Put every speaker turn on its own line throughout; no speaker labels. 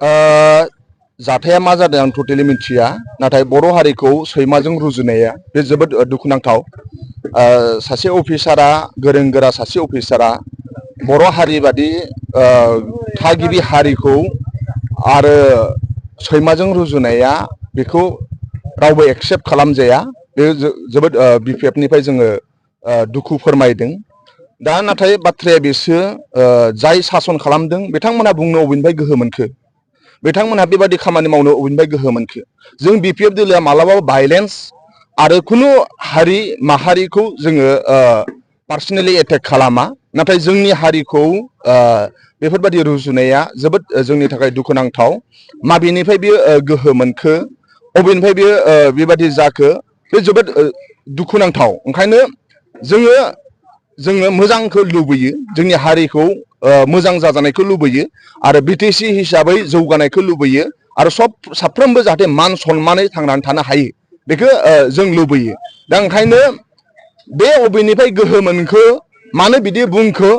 जाथाया मा जादों आं टटेलि मिथिया नाथाय बर' हारिखौ सैमाजों रुजुनाया बे जोबोद दुखुनांथाव। सासे अफिसारा गोरों गोरा सासे अफिसारा बर' हारि बादि थागिबि हारिखौ आरो सैमाजों रुजुनाया बेखौ रावबो एक्सेप्ट खालामजाया। बे जोबोद बिपिएफनिफ्राय जोङो दुखु फोरमायदों। दा नाथाय बाथ्राया बेसो जाय सासन खालामदों बिथांमोनहा बुंनो अबेनिफ्राय गोहो मोनखो, बिथांमोनहा बेबादि खामानि मावनो अबेनिफ्राय गोहो मोनखो। जों बिपिएफ दोलोआ मालाबाबो भाइलेन्स आरो खुनु हारि माहारिखौ जोङो पार्सनेलि एटेक खालामा, नाथाय जोंनि हारिखौ बेफोरबायदि रुजुनाया जोबोद जोंनि थाखाय दुखुनांथाव। माबेनिफ्राय बेयो गोहो मोनखो, अबेनिफ्राय बेयो बेबादि जाखो, बे जोबोद दुखुनांथाव। ओंखायनो जोङो मोजांखौ लुबैयो, जोंनि हारिखौ मोजां जाजानायखौ लुबैयो आरो बिटिसि हिसाबै जौगानायखौ लुबैयो आरो साफ्रोमबो जाहाथे मान सन्मानै थांनानै थानो हायो बेखौ जों लुबैयो। दा ओंखायनो बे अबेनिफ्राय गोहो मोनखो, मानो बिदि बुंखो,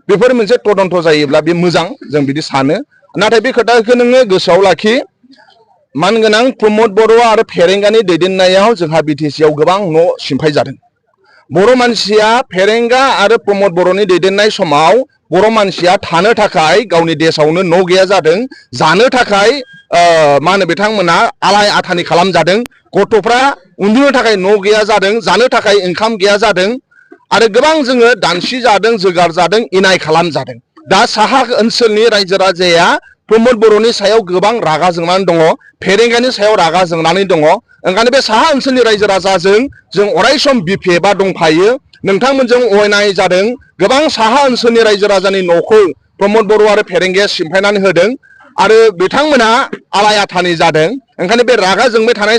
बेफोर मोनसे तदन्त जायोब्ला बे मोजां, जों बिदि सानो। नाथाय बे खोथाखौ नोङो गोसोआव लाखि, मानगोनां प्रमद बर' आरो फेरेंगानि दैदेननायाव जोंहा बिटिसिआव गोबां न' सिमफाय जादों। बर' मानसिया फेरेंगा आरो प्रमद बर'नि दैदेननाय समाव बर' मानसिया थानो थाखाय गावनि देशआवनो न' गैया जादों, जानो थाखाय मा होनो बिथांमोना आलाय आथानि खालामजादों, गथ'फ्रा उन्दुनो थाखाय न' गैया जादों, जानो थाखाय ओंखाम गैया जादों आरो गोबां जोङो दानसि जादों, जोगार जादों, इनाय खालामजादों। दा साहा ओनसोलनि रायजो राजाया प्रमद बर'नि सायाव गोबां रागा जोंनानै दङ, फेरेंगानि सायाव रागा जोंनानै दङ। ओंखायनो बे साहा ओनसोलनि रायजो राजाजों जों अरायसम बिपिएफआ दंफायो। नोंथांमोनजों अयनाय जादों, गोबां साहा ओनसोलनि रायजो राजानि न'खौ प्रमद बर' आरो फेरेंगाया सिमफायनानै होदों आरो बिथांमोना आलाय आथानि जादों। ओंखायनो बे रागा जोंबाय थानाय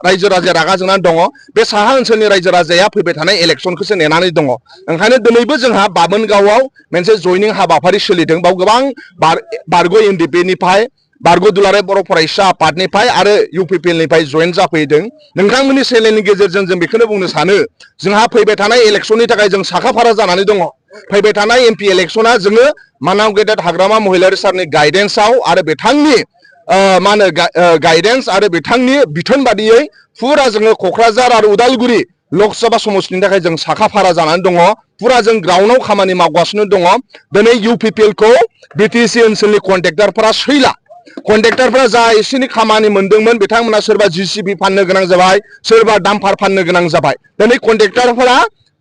रायजो राजाया रागा जोंनानै दङ। बे साहा ओनसोलनि रायजो राजाया फैबाय थानाय इलेक्सनखौसो नेनानै दङ। ओंखायनो दिनैबो जोंहा बामोनगावआव मोनसे जयनिं हाबाफारि सोलिदों। बाव गोबां बारग' एनडिपिनिफ्राय, बारग' दुलाराय बर' फरायसा आफादनिफ्राय आरो इउपिपिएलनिफ्राय जयेन जाफैदों। नोंथांमोननि चेनेलनि गेजेरजों जों बेखौनो बुंनो सानो, जोंहा फैबाय थानाय इलेक्सननि थाखाय जों साखाफारा जानानै दङ। फैबाय थानाय एमपि इलेक्सना जोङो मानाव गेदेर हाग्रामा महिलारि सारनि गायदेन्सआव आरो बिथांनि मा होनो गायदेन्स आरो बिथांनि बिथोन बादियै फुरा जोङो क'क्राझार आरो उदालगुरि लकसभा समस्तिनि थाखाय जों साखाफारा जानानै दङ। फुरा जों ग्राउन्डआव खामानि मावगासिनो दङ। दिनै इउपिपिएलखौ बिटिसि ओनसोलनि कन्ट्रेक्टरफोरा सैला। कन्ट्रेक्टरफोरा जा एसेनि खामानि मोनदोंमोन, बिथांमोना सोरबा जिसिबि फाननो गोनां जाबाय, सोरबा डाम्पार फाननो गोनां जाबाय। दिनै कन्ट्रेक्टरफोरा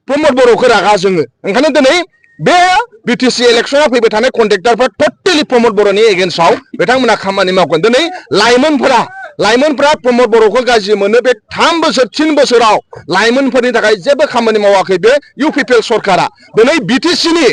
प्रमद बर'खौ रागा जोङो। ओंखायनो दिनै बे बिटिसि इलेक्सना फैबाय थानाय कन्ट्रेक्टरफ्रा टटेलि प्रमद बर'नि एगेन्स्टआव बिथांमोना खामानि मावगोन। दिनै लाइमोनफोरा प्रमद बर'खौ गाज्रि मोनो। बे 3 बोसोर 3 बोसोराव लाइमोनफोरनि थाखाय जेबो खामानि मावाखै बे इउपिपिएल सरकारा। दिनै बिटिसिनि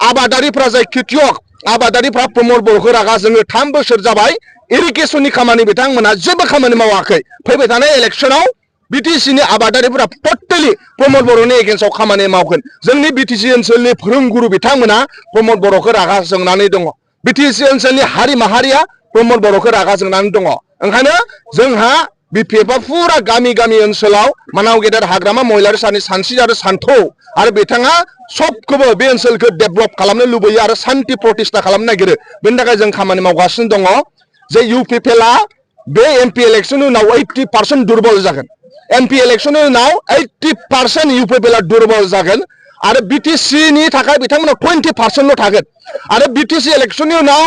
आबादारिफ्रा, जाय खेतियक आबादारिफ्रा प्रमद बर'खौ रागा जोङो। 3 बोसोर जाबाय इरिगेसननि खामानि बिथांमोना जेबो खामानि मावाखै। फैबाय थानाय इलेक्सनाव बिटिसिनि आबादारिफोरा टटेलि प्रमद बर'नि एगेन्स्टआव खामानि मावगोन। जोंनि बिटिसि ओनसोलनि फोरोंगुरु बिथांमोना प्रमद बर'खौ रागा जोंनानै दङ। बिटिसि ओनसोलनि हारि माहारिया प्रमद बर'खौ रागा जोंनानै दङ। ओंखायनो जोंहा बिपिएफआ फुरा गामि गामि ओनसोलाव मानाव गेदेर हाग्रामा महिलारि सारनि सानस्रि आरो सान्थौ आरो बिथाङा सबखौबो बे ओनसोलखौ डेभेलप खालामनो लुबैयो आरो सान्ति प्रतिष्ठा खालामनो नागिरो। बेनि थाखाय जों खामानि मावगासिनो दङ। जे इउपिपिएलआ बे एमपि इलेक्सननि उनाव 80% दुरबल जागोन। एमपि इलेक्सननि उनाव 80% इउपिपिएलआ दुरबल जागोन आरो बिटिसिनि थाखाय बिथांमोनाव 20%ल' थागोन। आरो बिटिसि इलेक्सननि उनाव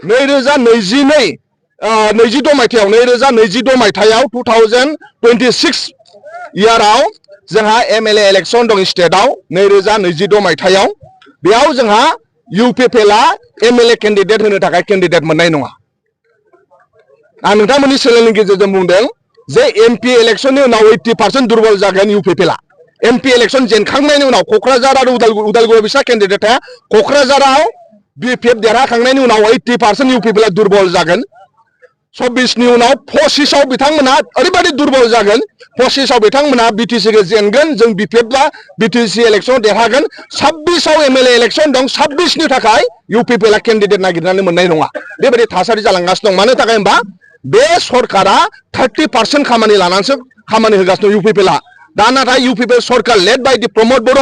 2022 मायथाइयाव 2026 इयाराव जोंहा एमएलए इलेक्सन दं स्टेटआव। 2026 मायथाइयाव बेयाव जोंहा इउपिपिएलआ एमएलए केन्डिडेट होनो थाखाय केन्डिडेट मोननाय नङा। आं नोंथांमोननि चेनेलनि गेजेरजों बुंदों जे एमपि इलेक्सननि उनाव 80% दुरबल जागोन इउपिपिएलआ। एमपि इलेक्सन जेनखांनायनि उनाव क'क्राझार आरो उदालगुरि बिसा केन्डिडेटआ क'क्राझाराव बिपिएफ देरहाखांनायनि उनाव 80% इउपिपिएलआ दुरबल जागोन। 24नि उनाव 25आव बिथांमोना ओरैबायदि दुरबल जागोन। 25आव बिथांमोना बिटिसिखौ जेनगोन, जों बिपिएफआ बिटिसि इलेक्सनाव देरहागोन। 26आव एमएलए इलेक्सन दं, 26नि थाखाय इउपिपिएलआ केन्डिडेट नागिरनानै मोननाय नङा। बेबायदि थासारि जालांगासिनो दं। मानो थाखाय होनबा बे सरकारा 30% खामानि लानानैसो खामानि होगासिनो इउपिपिएलआ। दा नाथाय इउपिपिएल सरकार led by the Pramod Bodo'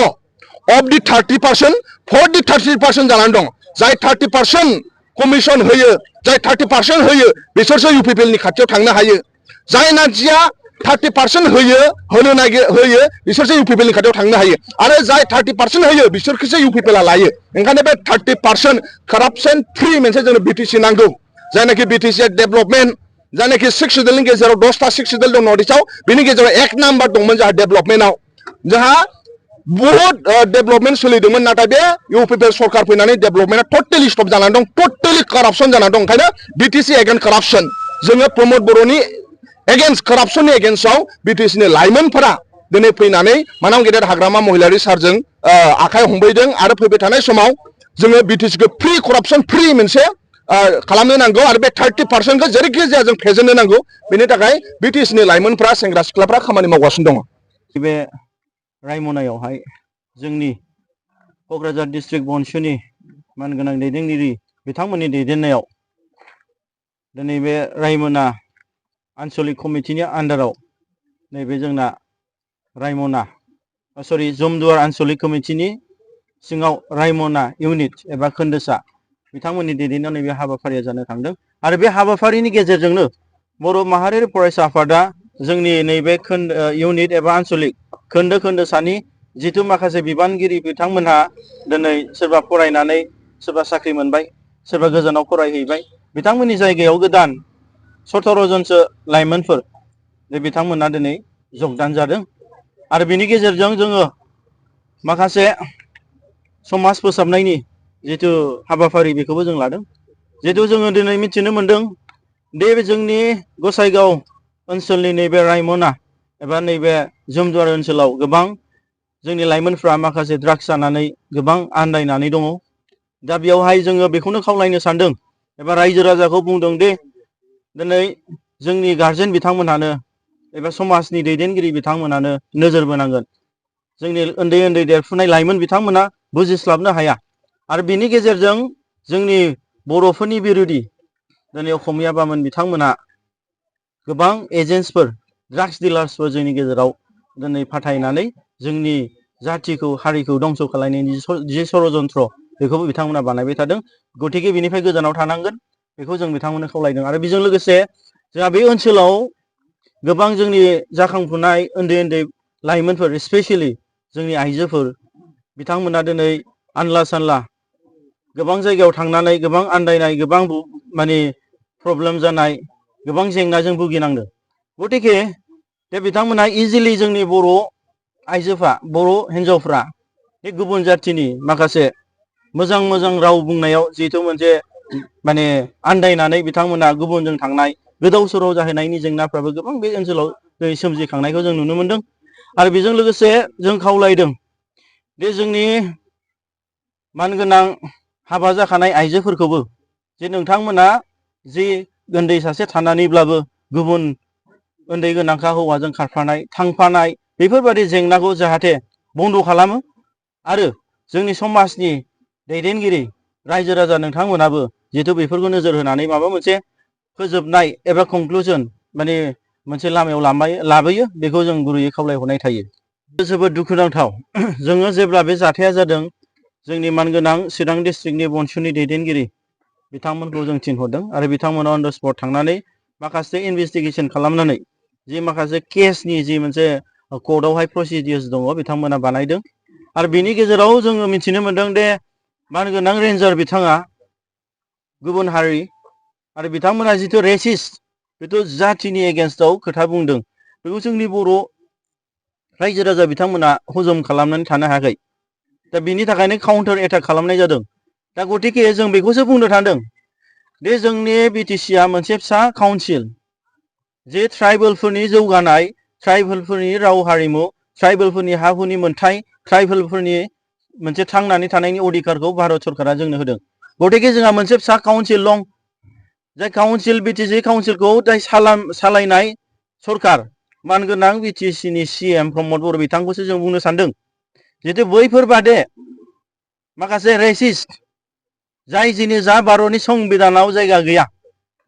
of the 30% four दि 30% जानानै दं। जाय 30% कमिसन होयो जाय 30% होयो बिसोरसो UPPL नि खाथियाव थांनो हायो जाय मानसिया 30% होयो होयो बिसोरसो UPPL नि खाथियाव थांनो हायो आरो जाय 30% होयो बिसोरखौसो UPPL आ लायो ओंखायनो बे 30% करापसन फ्रि मोनसे जोंनो BTC नांगौ जायनाखि BTC डेभलपमेन्ट जायनाखि 6 सिडुलनि गेजेराव 10टा 6 सिडुल दं नर्थ इस्टआव बिनि गेजेराव 1 नाम्बार दंमोन जोंहा डेभलपमेन्टआव जोंहा बहुत डेभलपमेन्ट सोलिदोंमोन नाथाय बे UPPL सरकार फैनानै डेभलपमेन्टआ टटेलि स्टप जानानै दं टटेलि करापसन जानानै दं ओंखायनो BTC एगेन्स्ट करापसन जोङो प्रमद बर'नि एगेन्स्ट करापसननि एगेन्स्टआव BTC नि लाइमोनफोरा दिनै फैनानै मानाव गेदेर हाग्रामा महिलारि सारजों आखाइ हमबैदों आरो फैबाय थानाय समाव जोङो BTC खौ फ्रि करापसन फ्रि मोनसे खालामनो नांगौ आरो बे 30% खौ जेरैखि जाया जों फेजेननो नांगौ बेनि थाखाय BTC नि लाइमोनफ्रा सेंग्रा सिख्लाफ्रा खामानि मावगासिनो दङ
बे रायमनायावहाय जोंनि क'क्राझार डिस्ट्रिक्ट बनसुनि मानगोनां दैदेनगिरि बिथांमोननि दैदेननायाव दिनै बे रायमना आन्चलिक कमिटिनि आन्डाराव नैबे जोंना रायमना जमदुवार आन्चलिक कमिटिनि सिङाव रायमना इउनिट एबा खोन्दोसा बिथांमोननि दैदेननायाव नैबे हाबाफारिया जानो थांदों आरो बे हाबाफारिनि गेजेरजोंनो बर' माहारियारि फरायसा आफादा जोंनि नैबे इउनिट एबा आन्चलिक खोन्दोसानि जिथु माखासे बिबानगिरि बिथांमोनहा दिनै सोरबा फरायनानै सोरबा साख्रि मोनबाय सोरबा गोजानाव फरायहैबाय बिथांमोननि जायगायाव गोदान 17 जनसो लाइमोनफोर बे बिथांमोना दिनै जगदान जादों आरो बिनि गेजेरजों जोङो माखासे समाज फोसाबनायनि जिथु हाबाफारि बेखौबो जों लादों जिहेतु जोङो दिनै मिथिनो मोनदों दे जोंनि गसाइगाव ओनसोलनि नैबे रायमना एबा नैबे जमदुवार ओनसोलाव गोबां जोंनि लाइमोनफ्रा माखासे ड्राग्स जानानै गोबां आन्दायनानै दङ दा बेयावहाय जोङो बेखौनो खावलायनो सानदों एबा रायजो राजाखौ बुंदों दे दिनै जोंनि गार्जेन बिथांमोनहानो एबा समाजनि दैदेनगिरि बिथांमोनानो नोजोर बोनांगोन जोंनि उन्दै उन्दै देरफुनाय लाइमोन बिथांमोना बुजिस्लाबनो हाया आरो बिनि गेजेरजों जोंनि बर'फोरनि बिरोधि दिनै असमिया बामोन बिथांमोना गोबां एजेन्टसफोर ड्राग्स डिलार्सफोर जोंनि गेजेराव दिनै फाथायनानै जोंनि जाथिखौ हारिखौ दंस' खालामनायनि जि षड़यन्त्र बेखौबो बिथांमोना बानायबाय थादों गतिके बिनिफ्राय गोजानाव थानांगोन बेखौ जों बिथांमोननो खावलायदों आरो बेजों लोगोसे जोंहा बे ओनसोलाव गोबां जोंनि जाखांफुनाय उन्दै उन्दै लाइमोनफोर स्पेसियेलि जोंनि आइजोफोर बिथांमोना दिनै आनला सानला गोबां जायगायाव थांनानै गोबां आन्दायनाय गोबां माने प्रब्लेम जानाय गोबां जेंनाजों भुगिनांदों गतिके बे बिथांमोना इजिलि जोंनि बर' आइजोफ्रा बर' हिन्जावफ्रा बे गुबुन जाथिनि माखासे मोजां मोजां राव बुंनायाव जिहेथु मोनसे माने आन्दायनानै बिथांमोना गुबुनजों थांनाय गोदाव सोराव जाहैनायनि जेंनाफ्राबो गोबां बे ओनसोलाव दिनै सोमजिखांनायखौ जों नुनो मोनदों आरो बेजों लोगोसे जों खावलायदों जे जोंनि मानगोनां हाबा जाखानाय आइजोफोरखौबो जे नोंथांमोना जि उन्दै सासे थानानैब्लाबो गुबुन उन्दै गोनांखा हौवाजों खारफानाय थांफानाय बेफोरबायदि जेंनाखौ जाहाथे बन्द' खालामो आरो जोंनि समाजनि दैदेनगिरि रायजो राजा नोंथांमोनाबो जिहेतु बेफोरखौ नोजोर होनानै माबा मोनसे फोजोबनाय एबा कनक्लुजन माने मोनसे लामायाव लाबोयो बेखौ जों गुरैयै खावलायहरनाय थायो जोबोद दुखुनांथाव जोङो जेब्ला बे जाथाया जादों जोंनि मानगोनां चिरां डिस्ट्रिक्टनि बनसुनि दैदेनगिरि बिथांमोनखौ जों थिनहरदों आरो बिथांमोना अन द स्पट थांनानै माखासे इनभेस्टिगेसन खालामनानै जि माखासे केसनि जि मोनसे कर्टआवहाय प्रसिडियर्स दङ बिथांमोना बानायदों आरो बिनि गेजेराव जोङो मिथिनो मोनदों दे मानगोनां रेन्जार बिथाङा गुबुन हारि आरो बिथांमोना जिथु रेसिस्ट बेथ' जाथिनि एगेन्स्टआव खोथा बुंदों बेखौ जोंनि बर' रायजो राजा बिथांमोना हजम खालामनानै थानो हायाखै दा बिनि थाखायनो काउन्टार एटाक खालामनाय जादों दा गतिके जों बेखौसो बुंनो थांदों दे जोंनि बिटिसिआ मोनसे फिसा काउन्सिल जे ट्राइबेलफोरनि जौगानाय ट्राइबेलफोरनि राव हारिमु ट्राइबेलफोरनि हा हुनि मोनथाय ट्राइबेलफोरनि मोनसे थांनानै थानायनि अधिकारखौ भारत सरकारा जोंनो होदों गतिके जोंहा मोनसे फिसा काउन्सिल दं जाय काउन्सिल बिटिसि काउन्सिलखौ जाय सालायनाय सरकार मानगोनां बिटिसिनि CM प्रमद बर' बिथांखौसो जों बुंनो सानदों जिहेतु बैफोर बादे माखासे रेसिस्ट जाय जिनिस जा भारतनि संबिधानाव जायगा गैया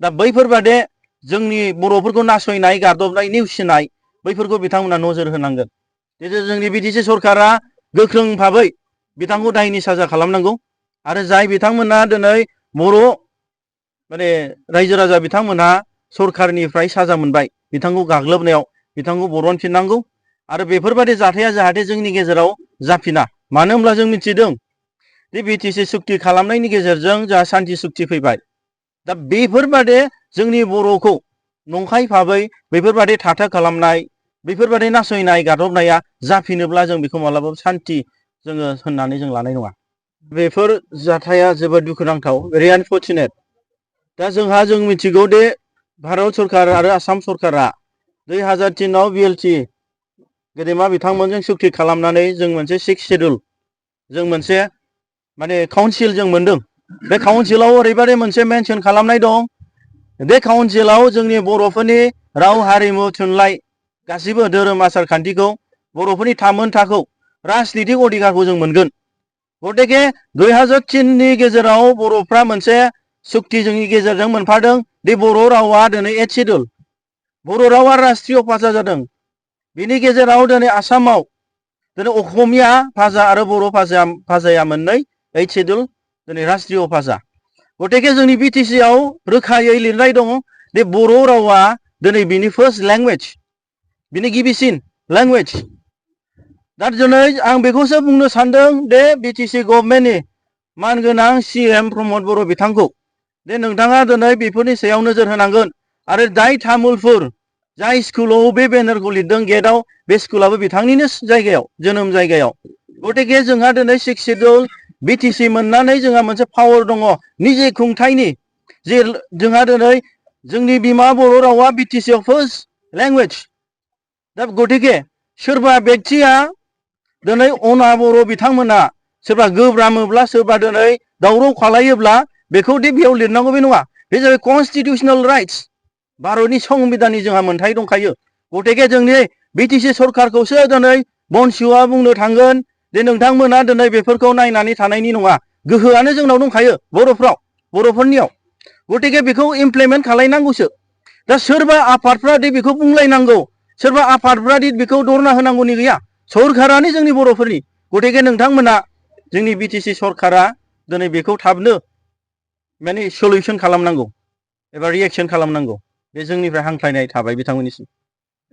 दा बैफोर बादे जोंनि बर'फोरखौ नासयनाय गादबनाय नेवसिनाय बैफोरखौ बिथांमोना नोजोर होनांगोन जिहेतु जोंनि बिटिसि सरकारा गोख्रों भाबै बिथांखौ दायनि साजा खालामनांगौ आरो जाय बिथांमोना दिनै बर' माने रायजो राजा बिथांमोनहा सरखारनिफ्राय साजा मोनबाय बिथांखौ गाग्लोबनायाव बिथांखौ बरनफिननांगौ आरो बेफोरबायदि जाथाया जाहाथे जोंनि गेजेराव जाफिना मानो होनब्ला जों मिथिदों दि बिटिसि सुक्ति खालामनायनि गेजेरजों जोंहा शान्ति सुक्ति फैबाय दा बेफोरबादि जोंनि बर'खौ नंखाय भाबै बेफोरबादि थाथा खालामनाय बेफोरबादि नासयनाय गादबनाया जाफिनोब्ला जों बेखौ मालाबाबो शान्ति जोङो होननानै जों लानाय नङा बेफोर जाथाया जोबोद दुखुनांथाव भेरि आनफर्चुनेट दा जों मिथिगौ दि भारत सरकार आरो आसाम सरकारा 2003 बिएलटि गेदेमा बिथांमोनजों सुक्ति खालामनानै जों मोनसे 6 शेड्युल जों मोनसे माने काउन्सिल जों मोनदों बे काउन्सिलाव ओरैबादि मोनसे मेनसन खालामनाय दं बे काउन्सिलाव जोंनि बर'फोरनि राव हारिमु थुनलाइ गासिबो धोरोम आसार खान्थिखौ बर'फोरनि थामोनथाखौ राजनितिक अधिकारखौ जों मोनगोन गतिके 2003नि गेजेराव बर'फ्रा मोनसे सुक्ति जोंनि गेजेरजों मोनफादों दि बर' रावा दिनै 8 शेड्युल बर' रावा राष्ट्रीय भाषा जादों बिनि गेजेराव दिनै आसामाव दिनै असमिया भाषा आरो बर' भाषाया मोननै 8 शेड्युल दिनै राष्ट्रीय भाषा गतिके जोंनि बिटिसिआव रोखायै लिरनाय दङ दि बर' रावा दिनै बिनि फार्स्ट लेंगुवेज बिनि गिबिसिन लेंगुवेज दा दिनै आं बेखौसो बुंनो सानदों दे बिटिसि गभर्नमेन्टनि मानगोनां सिएम प्रमद बर' बिथांखौ दे नोंथाङा दिनै बेफोरनि सायाव नोजोर होनांगोन आरो जाय तामुलपुर जाय स्कुलाव बे बेनारखौ लिरदों गेटआव बे स्कुलाबो बिथांनिनो जायगायाव जोनोम जायगायाव गतिके जोंहा दिनै 6 शेड्युल बिटिसि मोननानै जोंहा मोनसे पावार दङ निजे खुंथायनि जे जोंहा दिनै जोंनि बिमा बर' रावा बिटिसिआव फार्स्ट लेंगुवेज दा गतिके सोरबा बेक्तिया दिनै अना बर' बिथांमोना सोरबा गोब्रामोब्ला सोरबा दिनै दावराव खालायोब्ला बेखौ दि बेयाव लिरनांगौ बे नङा बे जाबाय कनस्टिटिउसनेल राइट्स भारतनि संबिधाननि जोंहा मोनथाय दंखायो गतिके जोंनि बिटिसि सरकारखौसो दिनै बनसुआ बुंनो थांगोन जे नोंथांमोना दिनै बेफोरखौ नायनानै थानायनि नङा गोहोआनो जोंनाव दंखायो बर'फोरनियाव गतिके बेखौ इमप्लिमेन्ट खालायनांगौसो दा सोरबा आफादफ्रा दि बेखौ बुंलायनांगौ सोरबा आफादफ्रा दि बेखौ दरना होनांगौनि गैया सरकारानो जोंनि बर'फोरनि गतिके नोंथांमोना जोंनि बिटिसि सरकारा दिनै बेखौ थाबनो माने सलिउसन खालामनांगौ एबा रिएक्सन खालामनांगौ बे जोंनिफ्राय हांख्रायनाय थाबाय बिथांमोननिसिम